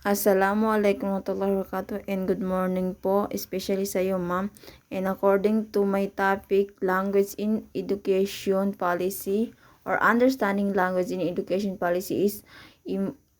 Assalamualaikum warahmatullahi wabarakatuh and good morning po, especially sa iyo ma'am. And according to my topic, language in education policy or understanding language in education policy is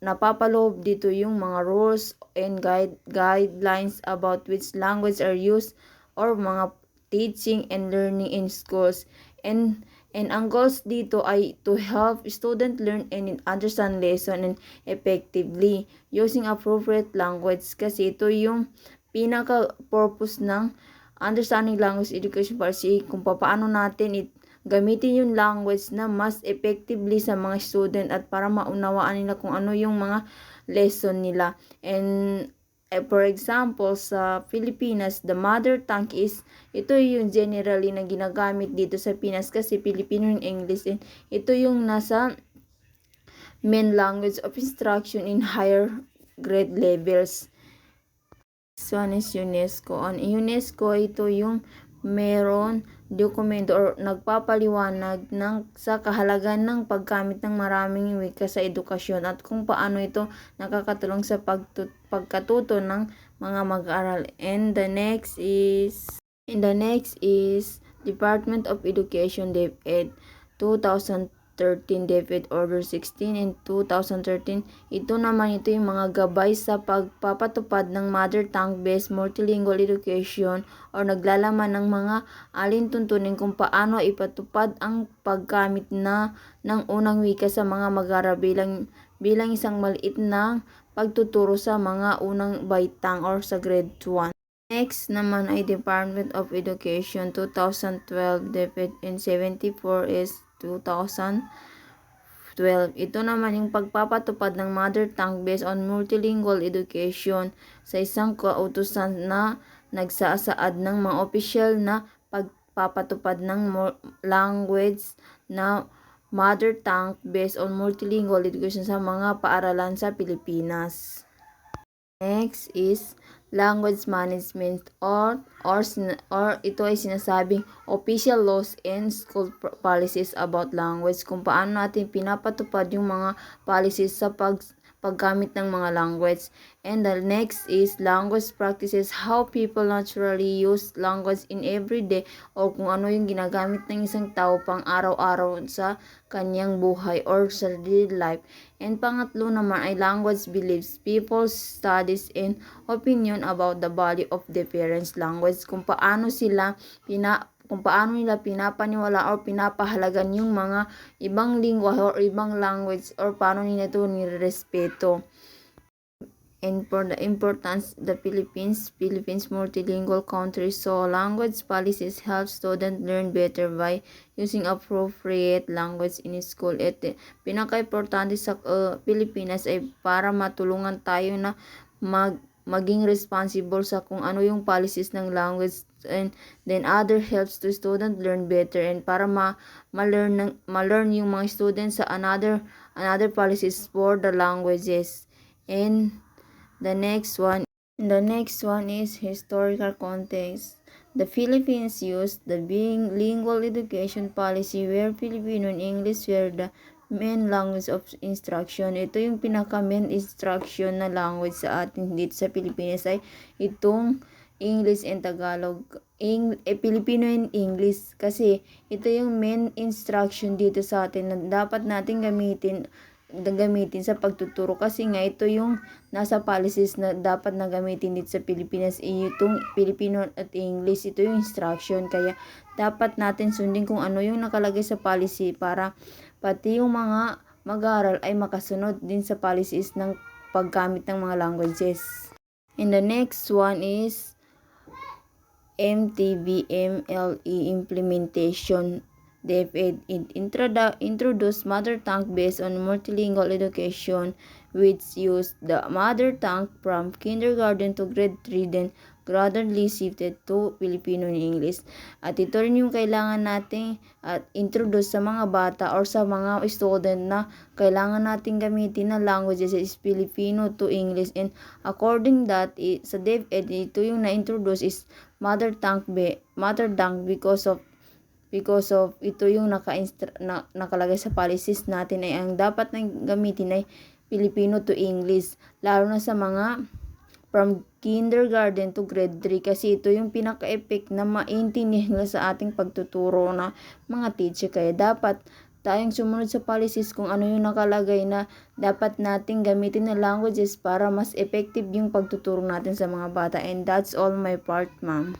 napapaloob dito yung mga rules and guidelines about which language are used or mga teaching and learning in schools. And ang goals dito ay to help student learn and understand lesson and effectively using appropriate language, kasi ito yung pinaka-purpose ng understanding language education policy, kung paano natin gamitin yung language na mas effectively sa mga student at para maunawaan nila kung ano yung mga lesson nila. And for example, sa Pilipinas, the mother tongue is, ito yung generally na ginagamit dito sa Pinas kasi Filipino and English. And ito yung nasa main language of instruction in higher grade levels. This one is UNESCO. On UNESCO, ito yung meron dokumento or nagpapaliwanag sa kahalagan ng paggamit ng maraming wika sa edukasyon at kung paano ito nakakatulong sa pagkatuto ng mga mag-aaral. And the next is Department of Education DepEd 2013 DepEd Order 16 in 2013. Ito yung mga gabay sa pagpapatupad ng mother tongue based multilingual education or naglalaman ng mga alintuntunin kung paano ipatupad ang paggamit ng unang wika sa mga mag-aaral bilang isang maliit na pagtuturo sa mga unang baitang or sa grade 1. Next naman ay Department of Education 2012 DepEd and 74 is 2012. Ito naman yung pagpapatupad ng mother tongue based on multilingual education sa isang kautusan na nagsasaad ng mga opisyal na pagpapatupad ng language na mother tongue based on multilingual education sa mga paaralan sa Pilipinas. Next is language management or ito ay sinasabing official laws and school policies about language, kung paano natin pinapatupad yung mga policies sa paggamit ng mga language. And the next is language practices, how people naturally use language in everyday o kung ano yung ginagamit ng isang tao pang araw-araw sa kanyang buhay or sa daily life. And pangatlo naman ay language beliefs, people's studies and opinion about the value of the parents' language, kung paano nila pinapaniwala or pinapahalagan yung mga ibang lingwa or ibang language or paano nila ito nirespeto. And for the importance, the Philippines multilingual country, so language policies help students learn better by using appropriate language in school. At pinaka-importante sa Pilipinas ay para matulungan tayo na maging responsible sa kung ano yung policies ng language, and then other helps to student learn better and para ma-learn yung mga students sa another policies for the languages. And the next one is historical context. The Philippines used the bilingual education policy where Filipino and English were the main language of instruction. Ito yung pinaka-main instruction na language sa atin dito sa Pilipinas ay itong English and Tagalog. Filipino and English, kasi ito yung main instruction dito sa atin na dapat natin gamitin sa pagtuturo, kasi nga ito yung nasa policies na dapat na gamitin dito sa Pilipinas, itong Filipino at English, ito yung instruction, kaya dapat natin sundin kung ano yung nakalagay sa policy para pati yung mga mag-aaral ay makasunod din sa policies ng paggamit ng mga languages. And the next one is MTVMLE implementation. DepEd introduced mother tongue based on multilingual education, which used the mother tongue from kindergarten to grade 3, then gradually shifted to Filipino and English. At ito rin yung kailangan nating introduce sa mga bata or sa mga student na kailangan nating gamitin na languages is Filipino to English. And according that, sa DepEd, ito yung na-introduce is mother tongue because of ito yung nakalagay sa policies natin ay ang dapat nang gamitin ay Filipino to English, lalo na sa mga from kindergarten to grade 3 kasi ito yung pinaka-effect na maintindihan nila sa ating pagtuturo na mga teacher. Kaya dapat tayong sumunod sa policies kung ano yung nakalagay na dapat nating gamitin na languages para mas effective yung pagtuturo natin sa mga bata. And that's all my part, ma'am.